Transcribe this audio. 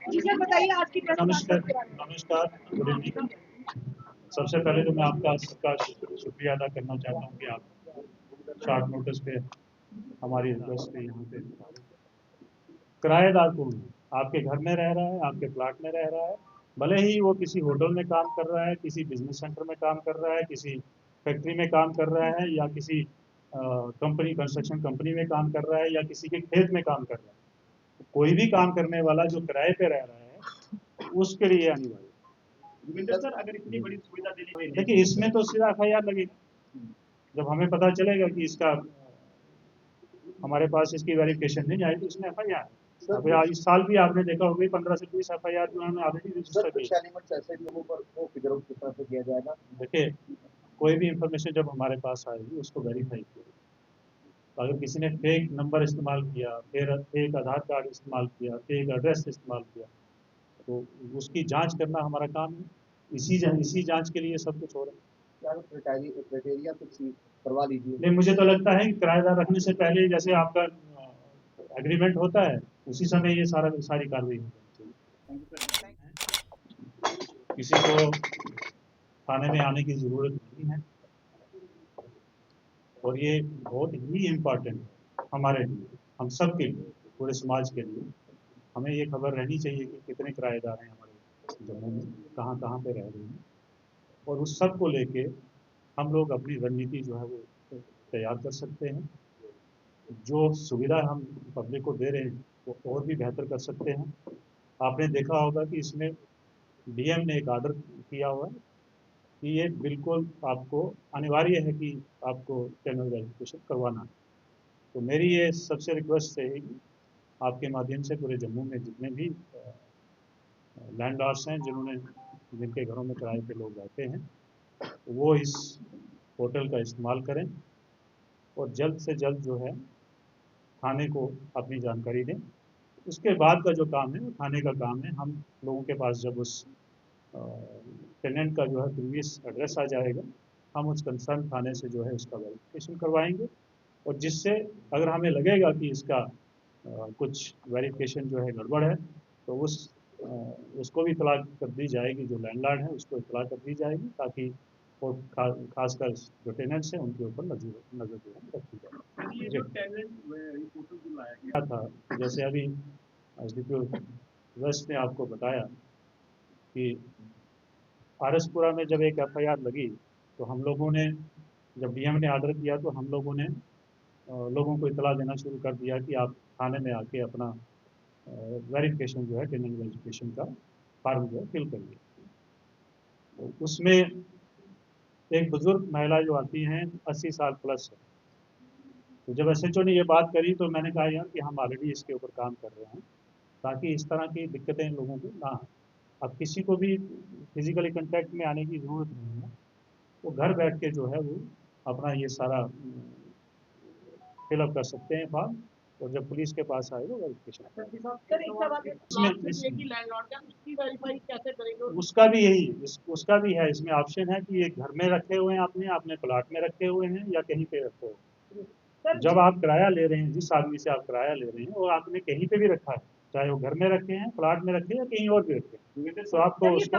जी sir, बताइए आज की प्रेस नमस्कार कॉन्फ्रेंस के बारे में। नमस्कार, गुड इवनिंग। सबसे पहले तो मैं आपका सबका शुक्रिया अदा करना चाहता हूँ कि आप शॉर्ट नोटिस पे हमारी रिक्वेस्ट पे यहाँ पे किराएदार कौन है, आपके घर में रह रहा है, आपके प्लाट में रह रहा है, भले ही वो किसी होटल में काम कर रहा है, किसी बिजनेस सेंटर में काम कर रहा है, किसी फैक्ट्री में काम कर रहा है, या किसी कंपनी कंस्ट्रक्शन कंपनी में काम कर रहा है, या किसी के खेत में काम कर रहा है। कोई भी काम करने वाला जो किराए पे रह रहा है उसके लिए अनिवार्य। सर, अगर इतनी बड़ी सुविधा देनी देखिए, इसमें तो सीधा FIR लगेगा। जब हमें पता चलेगा कि इसका हमारे पास इसकी वेरिफिकेशन नहीं आई तो इसमें FIR। अभी आज इस साल भी आपने देखा होगा 15 से 20 FIR जो हमने ऑलरेडी रजिस्टर की। ऐसे लोगों पर वो फिगर आउट किस तरह से किया जाएगा? देखिए, कोई भी इंफॉर्मेशन जब हमारे पास आएगी उसको वेरीफाई किया। तो अगर किसी ने फेक नंबर इस्तेमाल किया, फिर फेक आधार कार्ड इस्तेमाल किया, फेक एड्रेस इस्तेमाल किया, तो उसकी जांच करना हमारा काम है। इसी जांच के लिए सब कुछ हो रहा है। क्राइटेरिया कुछ करवा लीजिए। नहीं, मुझे तो लगता है कि किराएदार रखने से पहले जैसे आपका एग्रीमेंट होता है उसी समय ये सारी कार्रवाई हो जानी चाहिए। किसी को थाने में आने की जरूरत नहीं है, और ये बहुत ही इम्पोर्टेंट है हमारे लिए, हम सब के लिए, पूरे समाज के लिए। हमें ये खबर रहनी चाहिए कि कितने किराएदार हैं हमारे जम्मू में, कहाँ कहाँ पे रह रहे हैं, और उस सब को लेके हम लोग अपनी रणनीति जो है वो तैयार कर सकते हैं। जो सुविधा हम पब्लिक को दे रहे हैं वो और भी बेहतर कर सकते हैं। आपने देखा होगा कि इसमें DM ने एक ऑर्डर किया हुआ है कि ये बिल्कुल आपको अनिवार्य है कि आपको टेनर वेरिफिकेशन करवाना है। तो मेरी ये सबसे रिक्वेस्ट रहेगी आपके माध्यम से पूरे जम्मू में जितने भी लैंडलॉर्ड्स हैं जिनके घरों में किराए पे लोग रहते हैं, वो इस पोर्टल का इस्तेमाल करें और जल्द से जल्द जो है थाने को अपनी जानकारी दें। उसके बाद का जो काम है वो थाने का काम है। हम लोगों के पास जब उस टेनेंट का जो है प्रीवियस एड्रेस आ जाएगा, हम उस कंसर्न थाने से जो है उसका वेरिफिकेशन करवाएंगे, और जिससे अगर हमें लगेगा कि इसका कुछ वेरिफिकेशन जो है गड़बड़ है तो उसको भी इतला कर दी जाएगी, जो लैंडलॉर्ड है उसको इतला कर दी जाएगी, ताकि और खासकर जो टेनेंट्स हैं उनके ऊपर नजर जो है रखी जाए। ये जो टेनेंट पोर्टल जो लाया क्या था, जैसे अभी SDPO वेस्ट ने आपको बताया कि आरएसपुरा में जब एक FIR लगी तो हम लोगों ने, जब DM ने ऑर्डर किया तो हम लोगों ने लोगों को इतला देना शुरू कर दिया कि आप थाने में आके अपना वेरिफिकेशन जो है टेनेंट वेरिफिकेशन का फॉर्म जो है फिल करिए। तो उसमें एक बुजुर्ग महिला जो आती हैं 80 साल प्लस है। तो जब SHO ने ये बात करी तो मैंने कहा यार कि हम ऑलरेडी इसके ऊपर काम कर रहे हैं ताकि इस तरह की दिक्कतें लोगों को ना आए। अब किसी को भी फिजिकली कांटेक्ट में आने की ज़रूरत नहीं है, वो घर बैठ के जो है वो अपना ये सारा फिलअप कर सकते हैं फॉर्म, और जब पुलिस के पास आएगा वेरिफिकेशन उसका भी उसका भी है। इसमें ऑप्शन है कि ये घर में रखे हुए हैं, आपने प्लाट में रखे हुए हैं या कहीं पे रखे हुए हैं। जब आप किराया ले रहे हैं, जिस आदमी से आप किराया ले रहे हैं वो आपने कहीं पे भी रखा है, चाहे वो घर में रखे हैं, प्लाट में रखे हैं या कहीं और भी रखे हैं, तो आपको उसको